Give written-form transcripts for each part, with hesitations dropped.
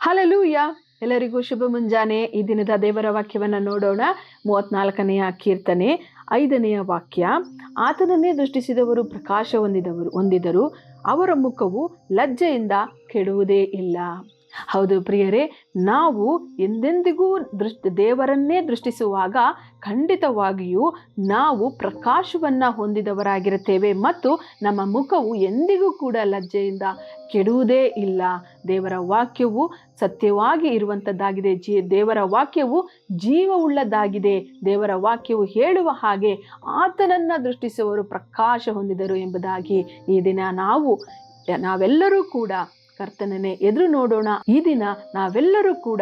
Hallelujah. ಎಲ್ಲರಿಗೂ ಶುಭ ಮುಂಜಾನೆ. ಈ ದಿನದ ದೇವರ ವಾಕ್ಯವನ್ನು ನೋಡೋಣ. 34ನೆಯ ಕೀರ್ತನೆ 5ನೆಯ ವಾಕ್ಯ. ಆತನನ್ನೇ ದೃಷ್ಟಿಸಿದವರು ಪ್ರಕಾಶ ಹೊಂದಿದರು, ಅವರ ಮುಖವು ಲಜ್ಜೆಯಿಂದ ಕೆಡುವುದೇ ಇಲ್ಲ. ಹೌದು ಪ್ರಿಯರೇ, ನಾವು ಎಂದೆಂದಿಗೂ ದೇವರನ್ನೇ ದೃಷ್ಟಿಸುವಾಗ ಖಂಡಿತವಾಗಿಯೂ ನಾವು ಪ್ರಕಾಶವನ್ನು ಹೊಂದಿದವರಾಗಿರುತ್ತೇವೆ ಮತ್ತು ನಮ್ಮ ಮುಖವು ಎಂದಿಗೂ ಕೂಡ ಲಜ್ಜೆಯಿಂದ ಕೆಡುವುದೇ ಇಲ್ಲ. ದೇವರ ವಾಕ್ಯವು ಸತ್ಯವಾಗಿ ಇರುವಂಥದ್ದಾಗಿದೆ. ದೇವರ ವಾಕ್ಯವು ಜೀವವುಳ್ಳದ್ದಾಗಿದೆ. ದೇವರ ವಾಕ್ಯವು ಹೇಳುವ ಹಾಗೆ ಆತನನ್ನು ದೃಷ್ಟಿಸುವವರು ಪ್ರಕಾಶ ಹೊಂದಿದರು ಎಂಬುದಾಗಿ ಈ ದಿನ ನಾವೆಲ್ಲರೂ ಕೂಡ ಕರ್ತನನ್ನೇ ಎದುರು ನೋಡೋಣ. ಈ ದಿನ ನಾವೆಲ್ಲರೂ ಕೂಡ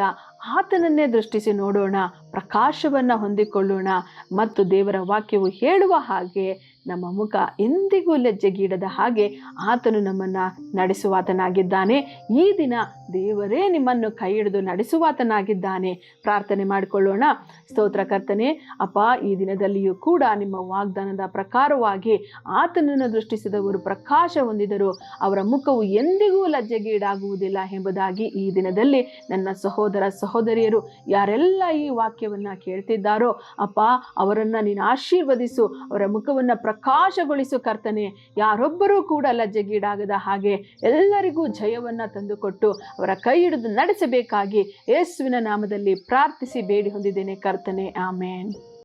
ಆತನನ್ನೇ ದೃಷ್ಟಿಸಿ ನೋಡೋಣ, ಪ್ರಕಾಶವನ್ನು ಹೊಂದಿಕೊಳ್ಳೋಣ ಮತ್ತು ದೇವರ ವಾಕ್ಯವು ಹೇಳುವ ಹಾಗೆ ನಮ್ಮ ಮುಖ ಎಂದಿಗೂ ಲಜ್ಜೆಗೀಡದ ಹಾಗೆ ಆತನು ನಮ್ಮನ್ನು ನಡೆಸುವಾತನಾಗಿದ್ದಾನೆ. ಈ ದಿನ ದೇವರೇ ನಿಮ್ಮನ್ನು ಕೈ ಹಿಡಿದು ನಡೆಸುವಾತನಾಗಿದ್ದಾನೆ. ಪ್ರಾರ್ಥನೆ ಮಾಡಿಕೊಳ್ಳೋಣ. ಸ್ತೋತ್ರ ಕರ್ತನೆ, ಅಪ್ಪ, ಈ ದಿನದಲ್ಲಿಯೂ ಕೂಡ ನಿಮ್ಮ ವಾಗ್ದಾನದ ಪ್ರಕಾರವಾಗಿ ಆತನನ್ನು ದೃಷ್ಟಿಸಿದವರು ಪ್ರಕಾಶ ಹೊಂದಿದರು, ಅವರ ಮುಖವು ಎಂದಿಗೂ ಲಜ್ಜೆಗೀಡಾಗುವುದಿಲ್ಲ ಎಂಬುದಾಗಿ ಈ ದಿನದಲ್ಲಿ ನನ್ನ ಸಹೋದರಿಯರು ಯಾರೆಲ್ಲ ಈ ವಾಕ್ಯವನ್ನು ಕೇಳ್ತಿದ್ದಾರೋ ಅಪ್ಪ, ಅವರನ್ನು ನೀನು ಆಶೀರ್ವದಿಸು, ಅವರ ಮುಖವನ್ನು ಪ್ರಕಾಶಗೊಳಿಸು ಕರ್ತನೆ. ಯಾರೊಬ್ಬರೂ ಕೂಡ ಲಜ್ಜೆಗೀಡಾಗದ ಹಾಗೆ ಎಲ್ಲರಿಗೂ ಜಯವನ್ನು ತಂದುಕೊಟ್ಟು ಅವರ ಕೈ ಹಿಡಿದು ನಡೆಸಬೇಕಾಗಿ ಯೇಸುವಿನ ನಾಮದಲ್ಲಿ ಪ್ರಾರ್ಥಿಸಿ ಬೇಡಿ ಹೊಂದಿದ್ದೇನೆ ಕರ್ತನೆ. ಆಮೇನ್.